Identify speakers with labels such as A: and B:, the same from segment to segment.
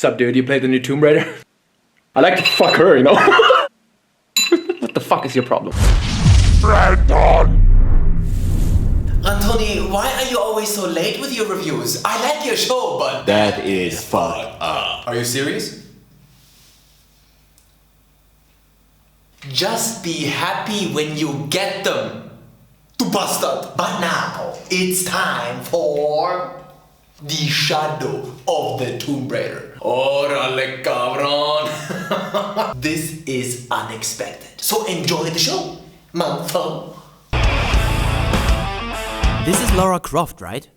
A: Sup, dude? You play the new Tomb Raider? I like to fuck her, you know? What the fuck is your problem?
B: Ranton!
C: Anthony, why are you always so late with your reviews? I like your show, but
B: That is fucked up.
C: Are you serious? Just be happy when you get them, du bastard. But now, it's time for the Shadow of the Tomb Raider. Órale, cabrón. This is unexpected, so enjoy the show, motherfucker.
D: This is Lara Croft, right?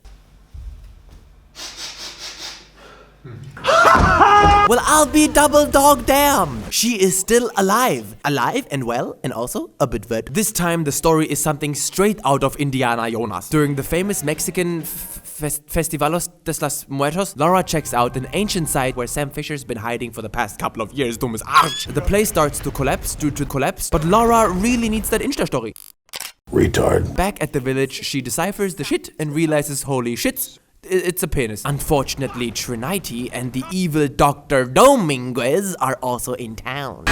D: Well, I'll be double dog damn! She is still alive. Alive and well, and also a bit wet. This time the story is something straight out of Indiana Jonas. During the famous Mexican Festivalos de las Muertos, Lara checks out an ancient site where Sam Fisher's been hiding for the past couple of years, dummes Arsch. The place starts to collapse due to collapse, but Lara really needs that Insta-Story.
B: Retard.
D: Back at the village, she deciphers the shit and realizes, holy shit, it's a penis. Unfortunately, Trinity and the evil Dr. Dominguez are also in town.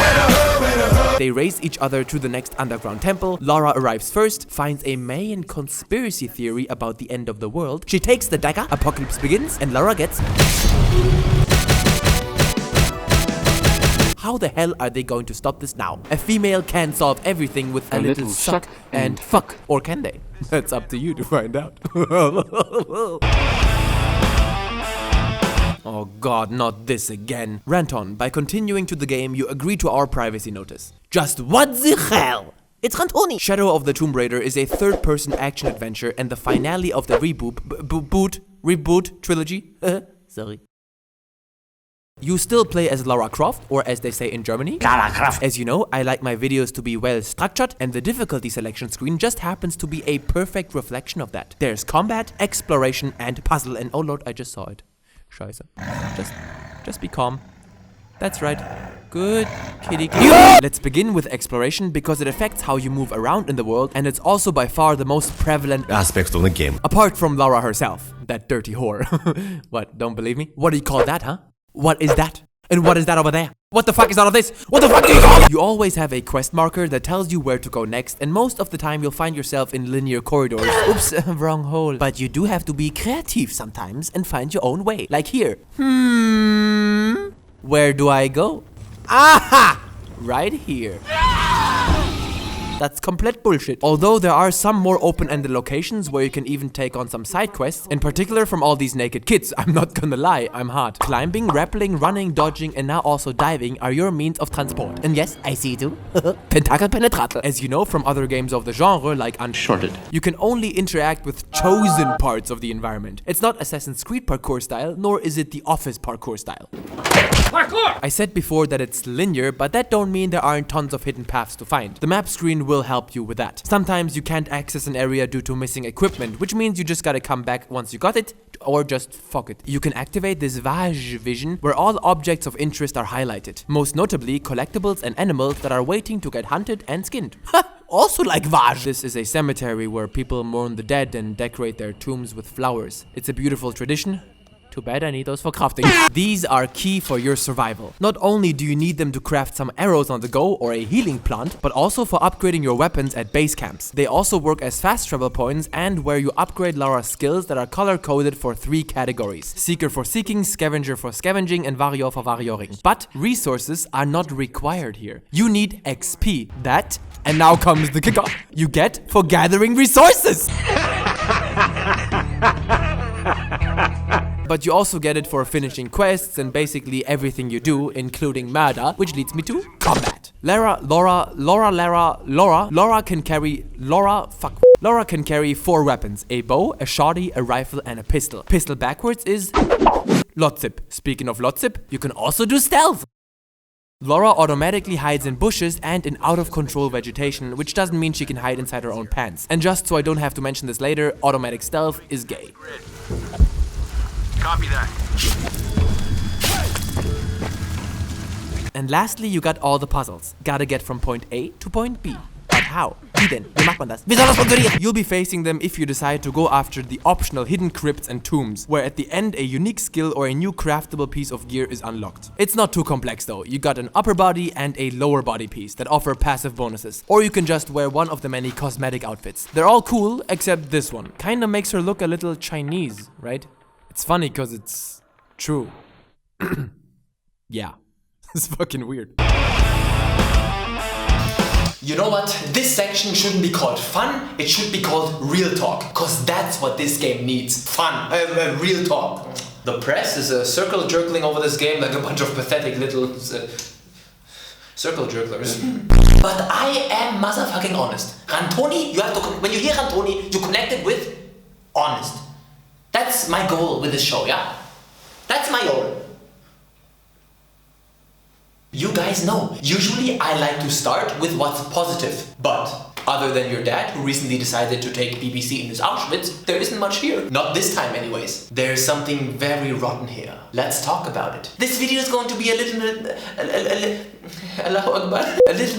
D: They race each other to the next underground temple. Lara arrives first, finds a Mayan conspiracy theory about the end of the world. She takes the dagger, apocalypse begins, and Lara gets... How the hell are they going to stop this now? A female can solve everything with a little suck and fuck. Or can they? That's up to you to find out. Oh god, not this again. Ranton, by continuing to the game, you agree to our privacy notice. Just what the hell? It's Rantoni! Shadow of the Tomb Raider is a third-person action-adventure and the finale of the reboot trilogy. Sorry. You still play as Lara Croft, or as they say in Germany, Lara Croft. As you know, I like my videos to be well structured, and the difficulty selection screen just happens to be a perfect reflection of that. There's combat, exploration, and puzzle, and oh lord, I just saw it. Scheiße. Just be calm. That's right. Good kitty. Let's begin with exploration because it affects how you move around in the world, and it's also by far the most prevalent
B: Aspects of the game.
D: apart from Lara herself. That dirty whore. What, don't believe me? What do you call that, huh? What is that? And what is that over there? What the fuck is all of this? What the fuck do you call? You always have a quest marker that tells you where to go next, and most of the time you'll find yourself in linear corridors. Oops, wrong hole. But you do have to be creative sometimes and find your own way. Like here. Where do I go? Aha! Right here. That's complete bullshit. Although there are some more open-ended locations where you can even take on some side quests, in particular from all these naked kids. I'm not gonna lie, I'm hot. Climbing, rappelling, running, dodging, and now also diving are your means of transport. And yes, I see you. Tentacle penetrator. As you know from other games of the genre, like Uncharted, you can only interact with chosen parts of the environment. It's not Assassin's Creed parkour style, nor is it the Office parkour style. Parkour! I said before that it's linear, but that don't mean there aren't tons of hidden paths to find. The map screen will help you with that. Sometimes you can't access an area due to missing equipment, which means you just gotta come back once you got it, or just fuck it. You can activate this Vaj vision, where all objects of interest are highlighted. Most notably, collectibles and animals that are waiting to get hunted and skinned. Also like Vaj! This is a cemetery where people mourn the dead and decorate their tombs with flowers. It's a beautiful tradition. Too bad I need those for crafting. These are key for your survival. Not only do you need them to craft some arrows on the go or a healing plant, but also for upgrading your weapons at base camps. They also work as fast travel points and where you upgrade Lara's skills that are color-coded for 3 categories. Seeker for seeking, scavenger for scavenging, and warrior for warrioring. But resources are not required here. You need XP. That, and now comes the kicker, you get for gathering resources! But you also get it for finishing quests and basically everything you do, including murder, which leads me to combat. Lara can carry 4 weapons: a bow, a shotty, a rifle, and a pistol. Pistol backwards is Lotzip. Speaking of Lotzip, you can also do stealth. Lara automatically hides in bushes and in out-of-control vegetation, which doesn't mean she can hide inside her own pants. And just so I don't have to mention this later, automatic stealth is gay.
E: Copy that.
D: And lastly, you got all the puzzles. Gotta get from point A to point B. But how? Wie denn? Wie macht man das? Wie soll das funktionieren? You'll be facing them if you decide to go after the optional hidden crypts and tombs, where at the end a unique skill or a new craftable piece of gear is unlocked. It's not too complex though. You got an upper body and a lower body piece that offer passive bonuses. Or you can just wear one of the many cosmetic outfits. They're all cool, except this one. Kinda makes her look a little Chinese, right? It's funny cause it's true. Yeah. It's fucking weird.
C: You know what? This section shouldn't be called fun, it should be called real talk. Cause that's what this game needs. Fun. Real talk. The press is circle jerkling over this game like a bunch of pathetic little circle jerklers. But I am motherfucking honest. Rantoni, you have to, when you hear Rantoni, you connect it with honest. That's my goal with this show, yeah? That's my goal. You guys know, usually I like to start with what's positive, but other than your dad who recently decided to take BBC in his Auschwitz, there isn't much here. Not this time anyways. There's something very rotten here. Let's talk about it. This video is going to be a little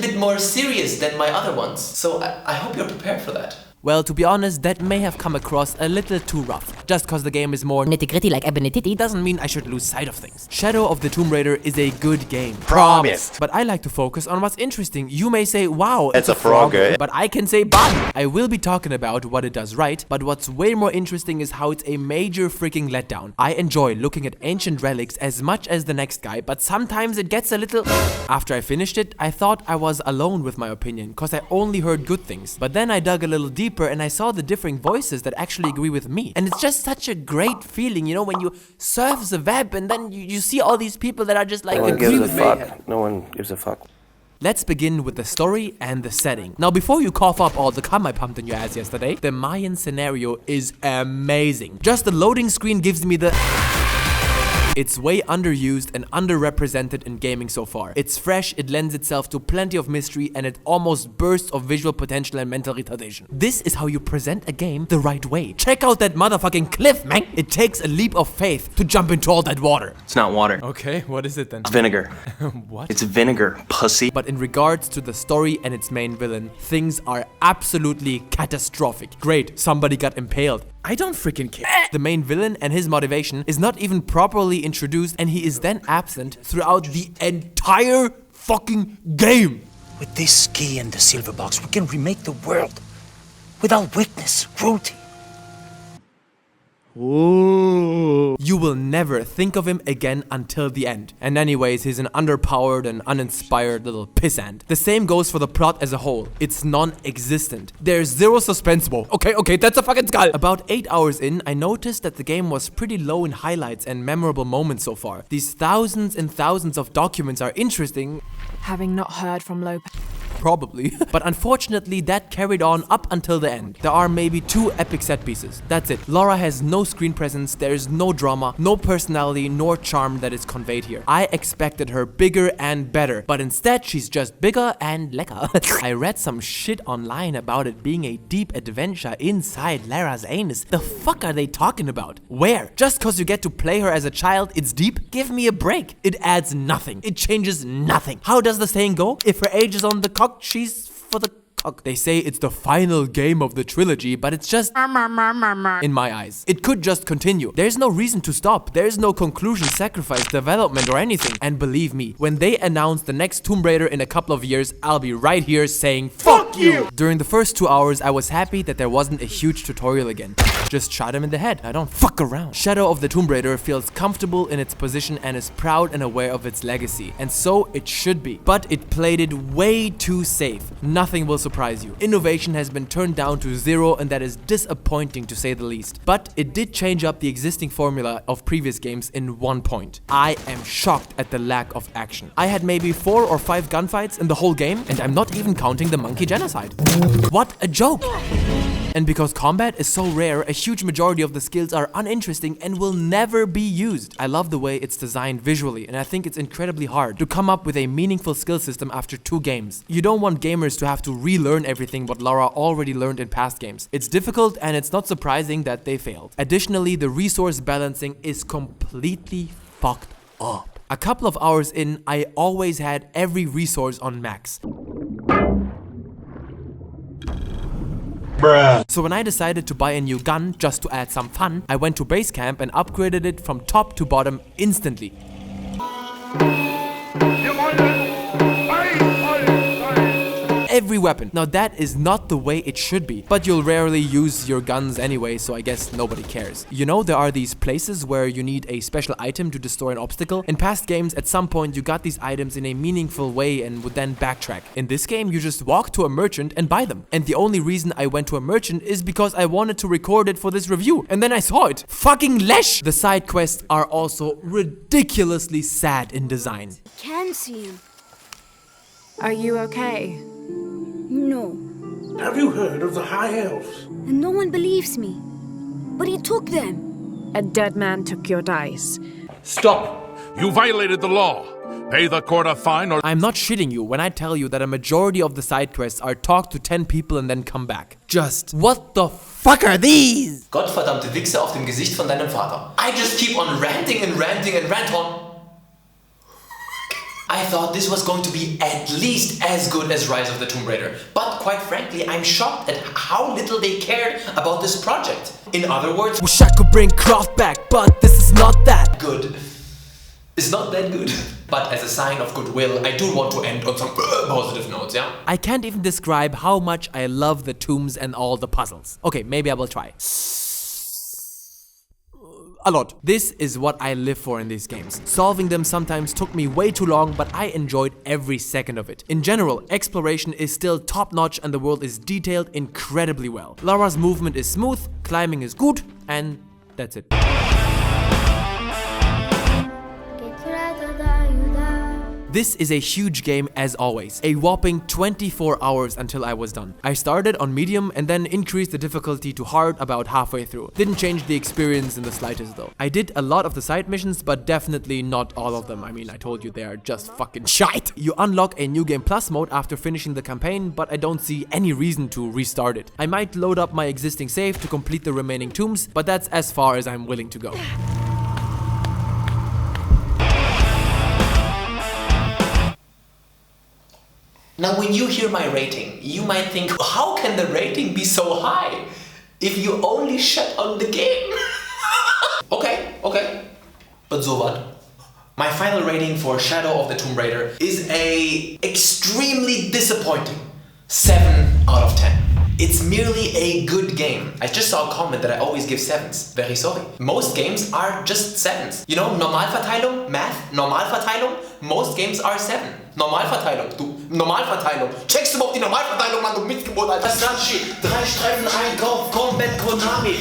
C: bit more serious than my other ones, so I hope you're prepared for that.
D: Well, to be honest, that may have come across a little too rough. Just cause the game is more nitty-gritty like Ebony Titty doesn't mean I should lose sight of things. Shadow of the Tomb Raider is a good game.
B: Promised.
D: But I like to focus on what's interesting. You may say, wow,
B: It's a frog, eh?
D: But I can say, bad. I will be talking about what it does right, but what's way more interesting is how it's a major freaking letdown. I enjoy looking at ancient relics as much as the next guy, but sometimes it gets a little... After I finished it, I thought I was alone with my opinion, cause I only heard good things. But then I dug a little deeper and I saw the differing voices that actually agree with me. And it's just such a great feeling, you know, when you surf the web and then you see all these people that are just like, agree with me.
B: No one gives a fuck.
D: Let's begin with the story and the setting. Now, before you cough up all the cum I pumped in your ass yesterday, the Mayan scenario is amazing. Just the loading screen gives me the... It's way underused and underrepresented in gaming so far. It's fresh, it lends itself to plenty of mystery, and it almost bursts of visual potential and mental retardation. This is how you present a game the right way. Check out that motherfucking cliff, man! It takes a leap of faith to jump into all that water.
E: It's not water.
D: Okay, what is it then?
E: It's vinegar.
D: What?
E: It's vinegar, pussy.
D: But in regards to the story and its main villain, things are absolutely catastrophic. Great, somebody got impaled. I don't freaking care. The main villain and his motivation is not even properly introduced, and he is then absent throughout the entire fucking game.
F: With this key and the silver box, we can remake the world without weakness, cruelty.
D: Ooh. You will never think of him again until the end. And anyways, he's an underpowered and uninspired little pissant. The same goes for the plot as a whole. It's non-existent. There's zero suspense. Whoa. Okay, that's a fucking skull. About 8 hours in, I noticed that the game was pretty low in highlights and memorable moments so far. These thousands and thousands of documents are interesting.
G: Having not heard from Lopez.
D: Probably. But unfortunately, that carried on up until the end. There are maybe 2 epic set pieces. That's it. Lara has no screen presence, there is no drama, no personality, nor charm that is conveyed here. I expected her bigger and better, but instead she's just bigger and lecker. I read some shit online about it being a deep adventure inside Lara's anus. The fuck are they talking about? Where? Just cause you get to play her as a child, it's deep? Give me a break. It adds nothing. It changes nothing. How does the saying go? If her age is on the cock, she's for the cock. They say it's the final game of the trilogy, but it's just in my eyes. It could just continue. There's no reason to stop. There's no conclusion, sacrifice, development, or anything. And believe me, when they announce the next Tomb Raider in a couple of years, I'll be right here saying fuck you! During the first 2 hours, I was happy that there wasn't a huge tutorial again. Just shot him in the head. I don't fuck around. Shadow of the Tomb Raider feels comfortable in its position and is proud and aware of its legacy. And so it should be. But it played it way too safe. Nothing will surprise you. Innovation has been turned down to 0, and that is disappointing to say the least. But it did change up the existing formula of previous games in one point. I am shocked at the lack of action. I had maybe 4 or 5 gunfights in the whole game, and I'm not even counting the monkey genocide. What a joke! And because combat is so rare, a huge majority of the skills are uninteresting and will never be used. I love the way it's designed visually, and I think it's incredibly hard to come up with a meaningful skill system after 2 games. You don't want gamers to have to relearn everything what Lara already learned in past games. It's difficult, and it's not surprising that they failed. Additionally, the resource balancing is completely fucked up. A couple of hours in, I always had every resource on max. So when I decided to buy a new gun just to add some fun, I went to base camp and upgraded it from top to bottom instantly. Every weapon. Now that is not the way it should be, but you'll rarely use your guns anyway, so I guess nobody cares. You know, there are these places where you need a special item to destroy an obstacle. In past games, at some point you got these items in a meaningful way and would then backtrack. In this game, you just walk to a merchant and buy them. And the only reason I went to a merchant is because I wanted to record it for this review. And then I saw it. Fucking lesh! The side quests are also ridiculously sad in design.
E: Can't see him.
G: Are you okay?
E: No.
H: Have you heard of the High Elves?
E: And no one believes me. But he took them.
G: A dead man took your dice.
A: Stop!
I: You violated the law. Pay the court a fine or...
D: I'm not shitting you when I tell you that a majority of the side quests are talk to 10 people and then come back. Just, what the fuck are these?
C: Gottverdammte Wichse auf dem Gesicht von deinem Vater. I just keep on ranting and ranting and Ranton. I thought this was going to be at least as good as Rise of the Tomb Raider, but quite frankly, I'm shocked at how little they cared about this project. In other words,
D: wish I could bring Croft back, but this is not that
C: good. It's not that good. But as a sign of goodwill, I do want to end on some positive notes, yeah?
D: I can't even describe how much I love the tombs and all the puzzles. Okay, maybe I will try. A lot. This is what I live for in these games. Solving them sometimes took me way too long, but I enjoyed every second of it. In general, exploration is still top-notch and the world is detailed incredibly well. Lara's movement is smooth, climbing is good, and that's it. This is a huge game as always, a whopping 24 hours until I was done. I started on medium and then increased the difficulty to hard about halfway through. Didn't change the experience in the slightest though. I did a lot of the side missions, but definitely not all of them. I mean, I told you they are just fucking shite. You unlock a New Game Plus mode after finishing the campaign, but I don't see any reason to restart it. I might load up my existing save to complete the remaining tombs, but that's as far as I'm willing to go.
C: Now when you hear my rating, you might think, how can the rating be so high if you only shut on the game? Okay. But so what? My final rating for Shadow of the Tomb Raider is a extremely disappointing 7 out of 10. It's merely a good game. I just saw a comment that I always give 7s. Very sorry. Most games are just 7s. You know, Normalverteilung, Math, Normalverteilung. Most games are 7. Normalverteilung, du. Normalverteilung. Checkst du überhaupt die Normalverteilung, Mann, du Missgeburt, Alter. Sashi, 3 Streifen Einkauf, Combat Konami.